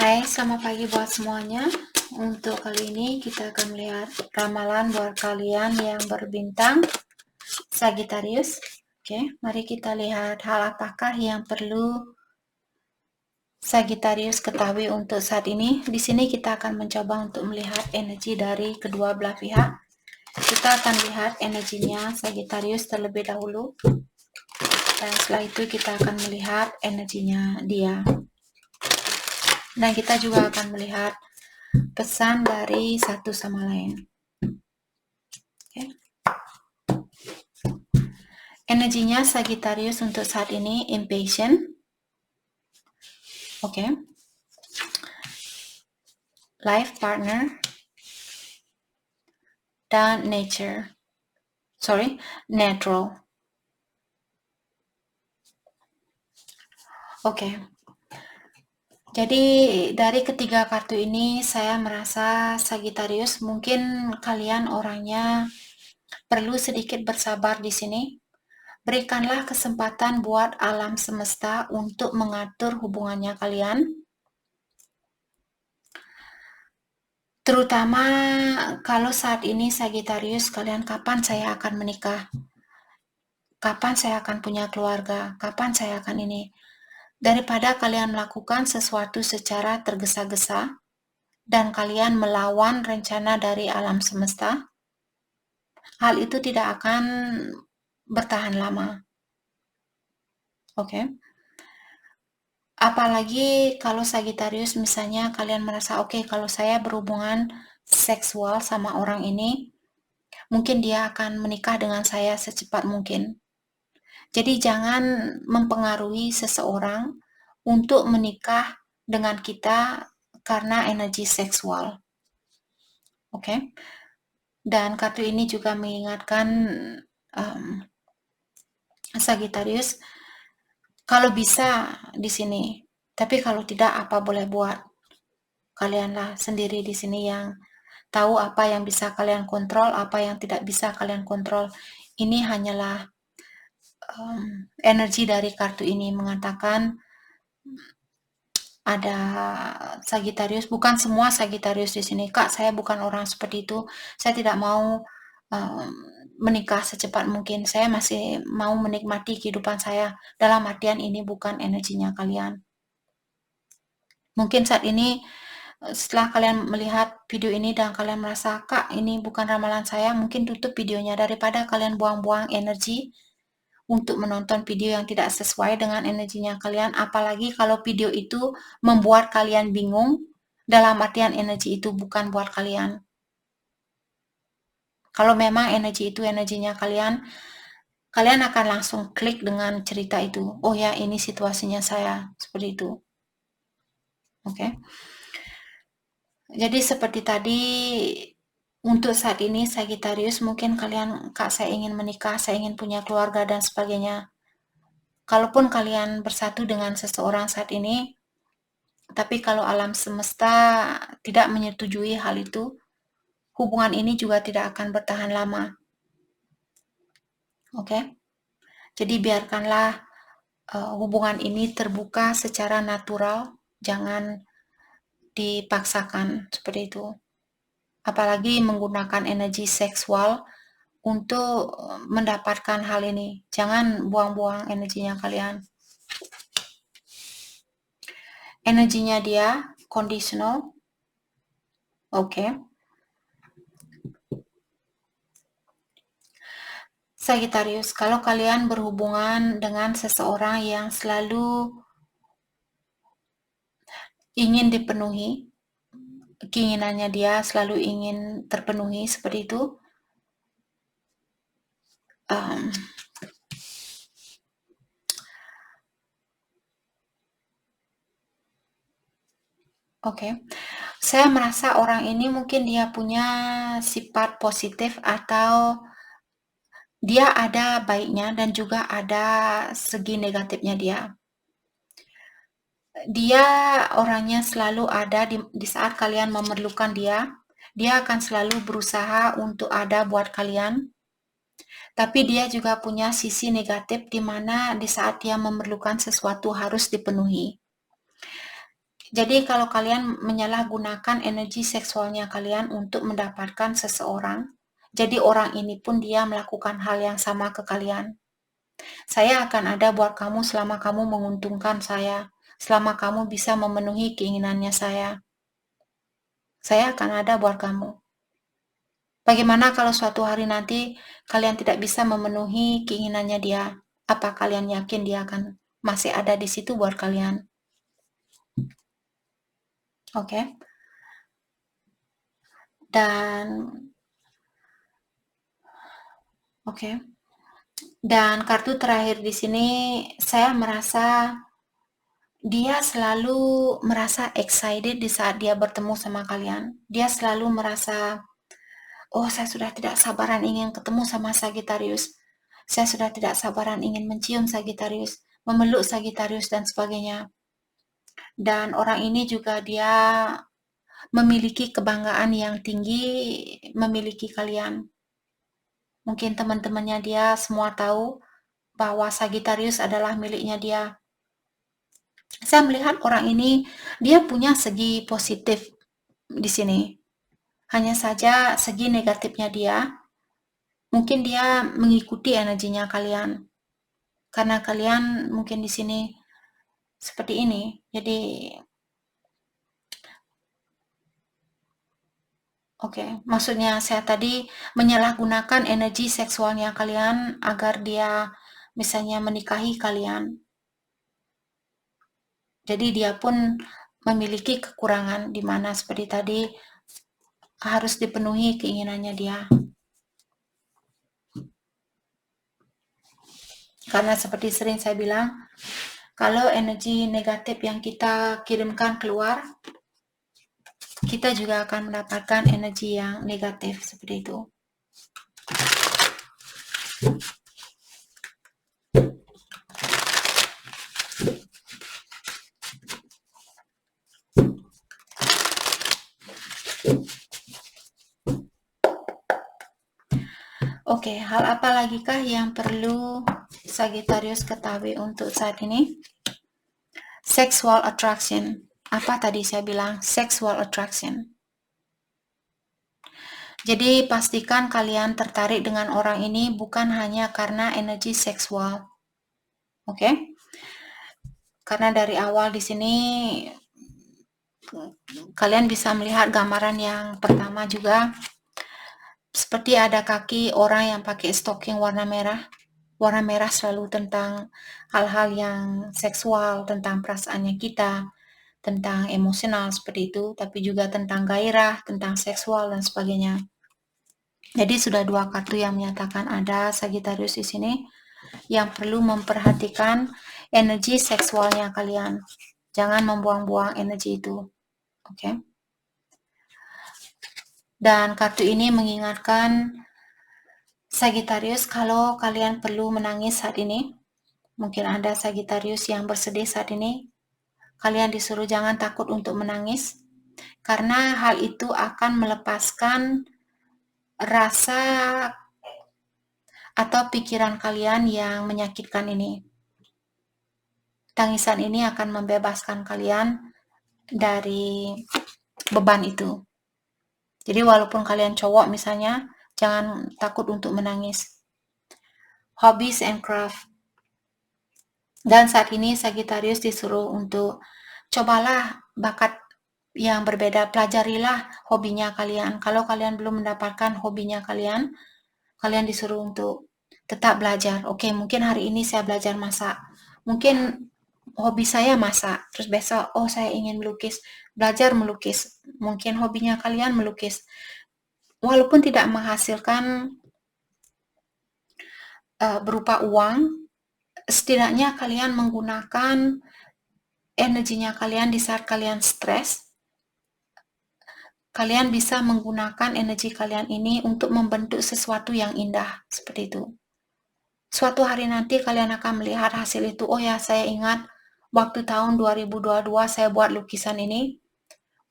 Hai, selamat pagi buat semuanya. Untuk kali ini kita akan melihat ramalan buat kalian yang berbintang Sagittarius. Oke, mari kita lihat hal apakah yang perlu Sagittarius ketahui untuk saat ini. Di sini kita akan mencoba untuk melihat energi dari kedua belah pihak. Kita akan lihat energinya Sagittarius terlebih dahulu. Dan setelah itu kita akan melihat energinya dia. Dan kita juga akan melihat pesan dari satu sama lain. Okay. Energinya Sagittarius untuk saat ini impatient. Okay. Life partner dan neutral. Okay. Jadi dari ketiga kartu ini saya merasa Sagittarius mungkin kalian orangnya perlu sedikit bersabar di sini. Berikanlah kesempatan buat alam semesta untuk mengatur hubungannya kalian. Terutama kalau saat ini Sagittarius kalian kapan saya akan menikah? Kapan saya akan punya keluarga? Kapan saya akan ini? Daripada kalian melakukan sesuatu secara tergesa-gesa dan kalian melawan rencana dari alam semesta, hal itu tidak akan bertahan lama. Oke. Apalagi kalau Sagittarius misalnya kalian merasa oke, kalau saya berhubungan seksual sama orang ini, mungkin dia akan menikah dengan saya secepat mungkin. Jadi jangan mempengaruhi seseorang untuk menikah dengan kita karena energi seksual. Oke. Dan kartu ini juga mengingatkan Sagittarius, kalau bisa di sini, tapi kalau tidak apa boleh buat. Kalianlah sendiri di sini yang tahu apa yang bisa kalian kontrol, apa yang tidak bisa kalian kontrol. Ini hanyalah energi dari kartu ini mengatakan ada Sagittarius, bukan semua Sagittarius di sini. Kak, saya bukan orang seperti itu. Saya tidak mau menikah secepat mungkin. Saya masih mau menikmati kehidupan saya. Dalam artian ini bukan energinya kalian. Mungkin saat ini setelah kalian melihat video ini dan kalian merasa, Kak, ini bukan ramalan saya, mungkin tutup videonya daripada kalian buang-buang energi untuk menonton video yang tidak sesuai dengan energinya kalian, apalagi kalau video itu membuat kalian bingung, dalam artian energi itu bukan buat kalian. Kalau memang energi itu energinya kalian, kalian akan langsung klik dengan cerita itu. Oh ya, ini situasinya saya, seperti itu. Oke. Jadi seperti tadi, untuk saat ini Sagittarius mungkin kalian, Kak, saya ingin menikah, saya ingin punya keluarga dan sebagainya. Kalaupun kalian bersatu dengan seseorang saat ini, tapi kalau alam semesta tidak menyetujui hal itu, hubungan ini juga tidak akan bertahan lama. Oke? Jadi biarkanlah hubungan ini terbuka secara natural, jangan dipaksakan seperti itu. Apalagi menggunakan energi seksual untuk mendapatkan hal ini. Jangan buang-buang energinya kalian. Energinya dia conditional. Oke. Sagittarius, kalau kalian berhubungan dengan seseorang yang selalu ingin dipenuhi, keinginannya dia selalu ingin terpenuhi seperti itu, oke. Saya merasa orang ini mungkin dia punya sifat positif atau dia ada baiknya dan juga ada segi negatifnya dia. Dia orangnya selalu ada di saat kalian memerlukan dia. Dia akan selalu berusaha untuk ada buat kalian. Tapi dia juga punya sisi negatif di mana di saat dia memerlukan sesuatu harus dipenuhi. Jadi kalau kalian menyalahgunakan energi seksualnya kalian untuk mendapatkan seseorang, jadi orang ini pun dia melakukan hal yang sama ke kalian. Saya akan ada buat kamu selama kamu menguntungkan saya, selama kamu bisa memenuhi keinginannya saya. Saya akan ada buat kamu. Bagaimana kalau suatu hari nanti kalian tidak bisa memenuhi keinginannya dia? Apa kalian yakin dia akan masih ada di situ buat kalian? Oke. Dan oke. Dan kartu terakhir di sini saya merasa dia selalu merasa excited di saat dia bertemu sama kalian. Dia selalu merasa, oh saya sudah tidak sabaran ingin ketemu sama Sagittarius. Saya sudah tidak sabaran ingin mencium Sagittarius, memeluk Sagittarius dan sebagainya. Dan orang ini juga dia memiliki kebanggaan yang tinggi memiliki kalian. Mungkin teman-temannya dia semua tahu bahwa Sagittarius adalah miliknya dia. Saya melihat orang ini dia punya segi positif di sini. Hanya saja segi negatifnya dia, mungkin dia mengikuti energinya kalian. Karena kalian mungkin di sini seperti ini. Jadi oke, maksudnya saya tadi menyalahgunakan energi seksualnya kalian agar dia misalnya menikahi kalian. Jadi dia pun memiliki kekurangan di mana seperti tadi harus dipenuhi keinginannya dia. Karena seperti sering saya bilang, kalau energi negatif yang kita kirimkan keluar, kita juga akan mendapatkan energi yang negatif seperti itu. Oke, hal apa lagi kah yang perlu Sagittarius ketahui untuk saat ini? Sexual attraction. Apa tadi saya bilang? Sexual attraction. Jadi pastikan kalian tertarik dengan orang ini bukan hanya karena energi seksual. Oke? Karena dari awal di sini kalian bisa melihat gambaran yang pertama juga seperti ada kaki orang yang pakai stocking warna merah. Warna merah selalu tentang hal-hal yang seksual, tentang perasaannya kita, tentang emosional seperti itu, tapi juga tentang gairah, tentang seksual dan sebagainya. Jadi sudah dua kartu yang menyatakan ada Sagittarius di sini yang perlu memperhatikan energi seksualnya kalian. Jangan membuang-buang energi itu. Oke. Dan kartu ini mengingatkan Sagittarius kalau kalian perlu menangis saat ini. Mungkin ada Sagittarius yang bersedih saat ini. Kalian disuruh jangan takut untuk menangis. Karena hal itu akan melepaskan rasa atau pikiran kalian yang menyakitkan ini. Tangisan ini akan membebaskan kalian dari beban itu. Jadi walaupun kalian cowok misalnya, jangan takut untuk menangis. Hobbies and craft. Dan saat ini Sagittarius disuruh untuk cobalah bakat yang berbeda, pelajarilah hobinya kalian. Kalau kalian belum mendapatkan hobinya kalian, kalian disuruh untuk tetap belajar. Oke, mungkin hari ini saya belajar masak. Mungkin hobi saya masak, terus besok, oh saya ingin melukis, belajar melukis. Mungkin hobinya kalian melukis. Walaupun tidak menghasilkan berupa uang, setidaknya kalian menggunakan energinya kalian di saat kalian stres. Kalian bisa menggunakan energi kalian ini untuk membentuk sesuatu yang indah, seperti itu. Suatu hari nanti kalian akan melihat hasil itu. Oh ya, saya ingat waktu tahun 2022 saya buat lukisan ini.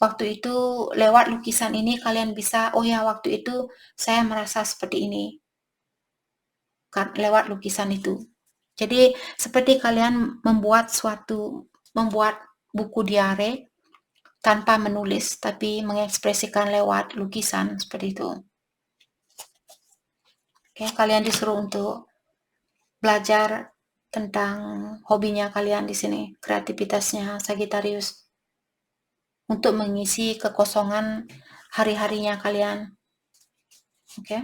Waktu itu lewat lukisan ini kalian bisa, oh ya waktu itu saya merasa seperti ini. Lewat lukisan itu. Jadi seperti kalian membuat buku diare, tanpa menulis, tapi mengekspresikan lewat lukisan seperti itu. Oke, kalian disuruh untuk belajar tentang hobinya kalian di sini, kreativitasnya Sagittarius, untuk mengisi kekosongan hari-harinya kalian. Oke.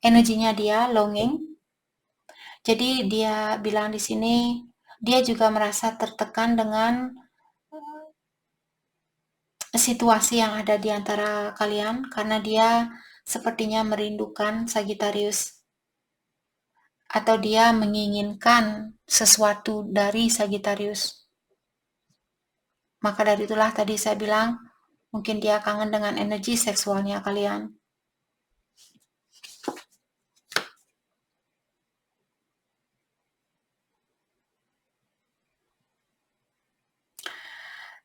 Energinya dia longing. Jadi dia bilang di sini dia juga merasa tertekan dengan situasi yang ada di antara kalian karena dia sepertinya merindukan Sagittarius atau dia menginginkan sesuatu dari Sagittarius. Maka dari itulah tadi saya bilang mungkin dia kangen dengan energi seksualnya kalian.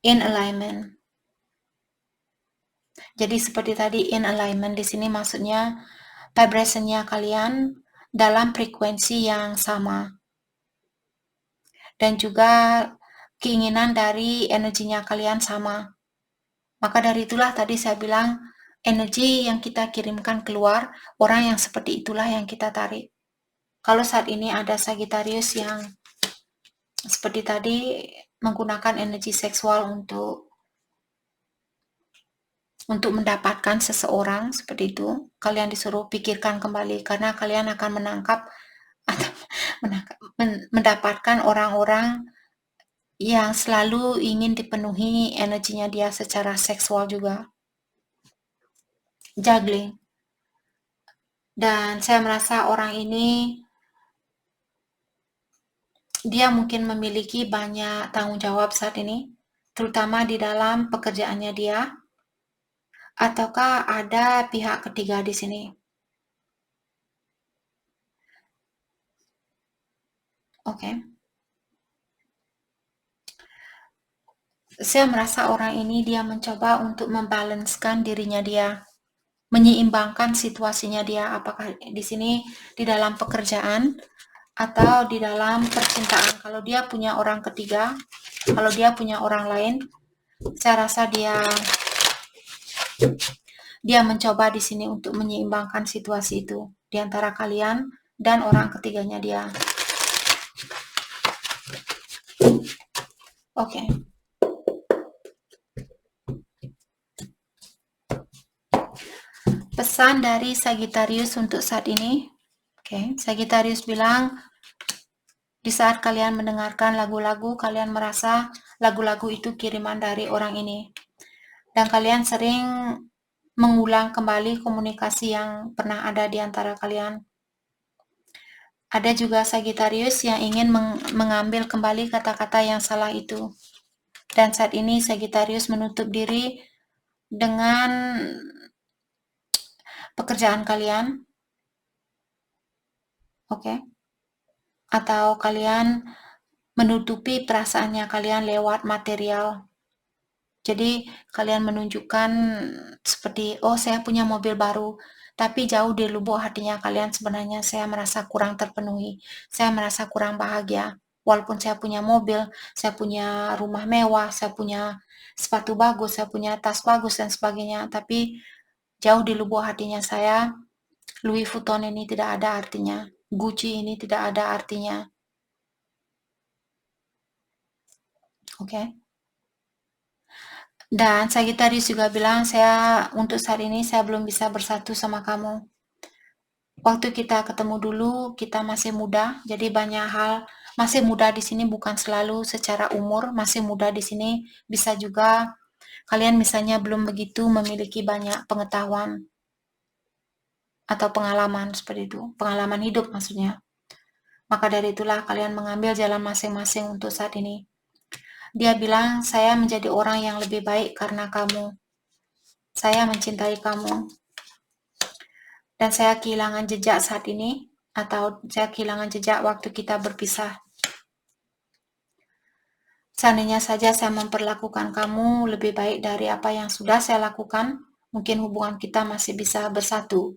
In alignment. Jadi seperti tadi in alignment di sini maksudnya vibrationnya kalian dalam frekuensi yang sama. Dan juga keinginan dari energinya kalian sama. Maka dari itulah tadi saya bilang energi yang kita kirimkan keluar, orang yang seperti itulah yang kita tarik. Kalau saat ini ada Sagittarius yang seperti tadi menggunakan energi seksual untuk mendapatkan seseorang seperti itu, kalian disuruh pikirkan kembali karena kalian akan mendapatkan orang-orang yang selalu ingin dipenuhi energinya dia secara seksual juga. Juggling. Dan saya merasa orang ini dia mungkin memiliki banyak tanggung jawab saat ini, terutama di dalam pekerjaannya dia, ataukah ada pihak ketiga di sini. Oke. Saya merasa orang ini dia mencoba untuk membalanskan dirinya dia, menyeimbangkan situasinya dia, apakah di sini di dalam pekerjaan atau di dalam percintaan. Kalau dia punya orang ketiga, kalau dia punya orang lain, saya rasa dia mencoba di sini untuk menyeimbangkan situasi itu di antara kalian dan orang ketiganya dia. Oke. Pesan dari Sagittarius untuk saat ini. Oke, Sagittarius bilang di saat kalian mendengarkan lagu-lagu, kalian merasa lagu-lagu itu kiriman dari orang ini. Dan kalian sering mengulang kembali komunikasi yang pernah ada di antara kalian. Ada juga Sagittarius yang ingin mengambil kembali kata-kata yang salah itu. Dan saat ini Sagittarius menutup diri dengan pekerjaan kalian. Oke. Atau kalian menutupi perasaannya kalian lewat material. Jadi kalian menunjukkan seperti, oh saya punya mobil baru, tapi jauh di lubuk hatinya kalian sebenarnya saya merasa kurang terpenuhi, saya merasa kurang bahagia. Walaupun saya punya mobil, saya punya rumah mewah, saya punya sepatu bagus, saya punya tas bagus dan sebagainya, tapi jauh di lubuk hatinya saya, Louis Vuitton ini tidak ada artinya, Gucci ini tidak ada artinya. Oke. Dan Sagittarius juga bilang, saya untuk saat ini saya belum bisa bersatu sama kamu. Waktu kita ketemu dulu, kita masih muda, jadi banyak hal. Masih muda di sini bukan selalu secara umur, masih muda di sini bisa juga kalian misalnya belum begitu memiliki banyak pengetahuan atau pengalaman seperti itu, pengalaman hidup maksudnya. Maka dari itulah kalian mengambil jalan masing-masing untuk saat ini. Dia bilang, saya menjadi orang yang lebih baik karena kamu. Saya mencintai kamu. Dan saya kehilangan jejak saat ini, atau saya kehilangan jejak waktu kita berpisah. Seandainya saja saya memperlakukan kamu lebih baik dari apa yang sudah saya lakukan, mungkin hubungan kita masih bisa bersatu.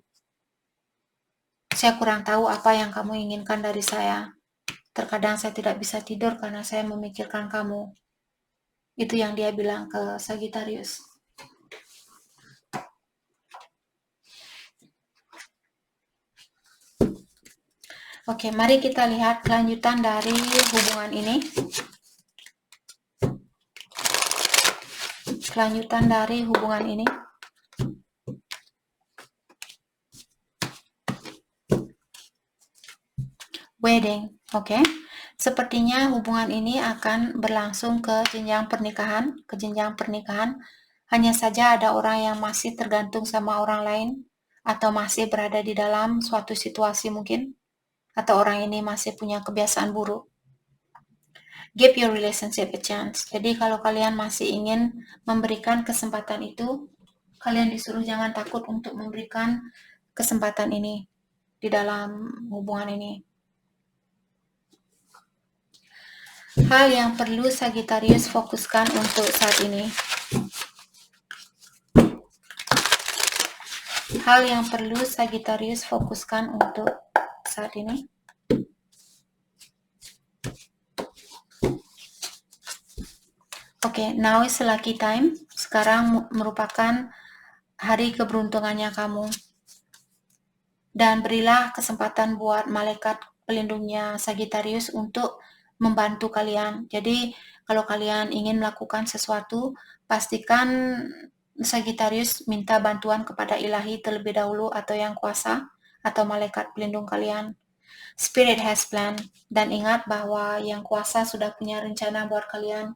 Saya kurang tahu apa yang kamu inginkan dari saya. Terkadang saya tidak bisa tidur karena saya memikirkan kamu. Itu yang dia bilang ke Sagittarius. Oke, mari kita lihat kelanjutan dari hubungan ini. Kelanjutan dari hubungan ini. Wedding, oke. Sepertinya hubungan ini akan berlangsung ke jenjang pernikahan. Hanya saja ada orang yang masih tergantung sama orang lain, atau masih berada di dalam suatu situasi mungkin, atau orang ini masih punya kebiasaan buruk. Give your relationship a chance. Jadi kalau kalian masih ingin memberikan kesempatan itu, kalian disuruh jangan takut untuk memberikan kesempatan ini di dalam hubungan ini. Hal yang perlu Sagittarius fokuskan untuk saat ini. Hal yang perlu Sagittarius fokuskan untuk saat ini. Oke, now is lucky time. Sekarang merupakan hari keberuntungannya kamu. Dan berilah kesempatan buat malaikat pelindungnya Sagittarius untuk membantu kalian. Jadi kalau kalian ingin melakukan sesuatu, pastikan Sagittarius minta bantuan kepada ilahi terlebih dahulu, atau yang kuasa, atau malaikat pelindung kalian. Spirit has plan. Dan ingat bahwa yang kuasa sudah punya rencana buat kalian.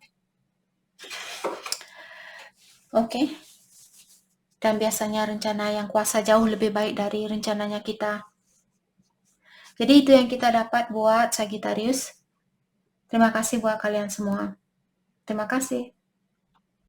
Oke. Dan biasanya rencana yang kuasa jauh lebih baik dari rencananya kita. Jadi itu yang kita dapat buat Sagittarius. Terima kasih buat kalian semua. Terima kasih.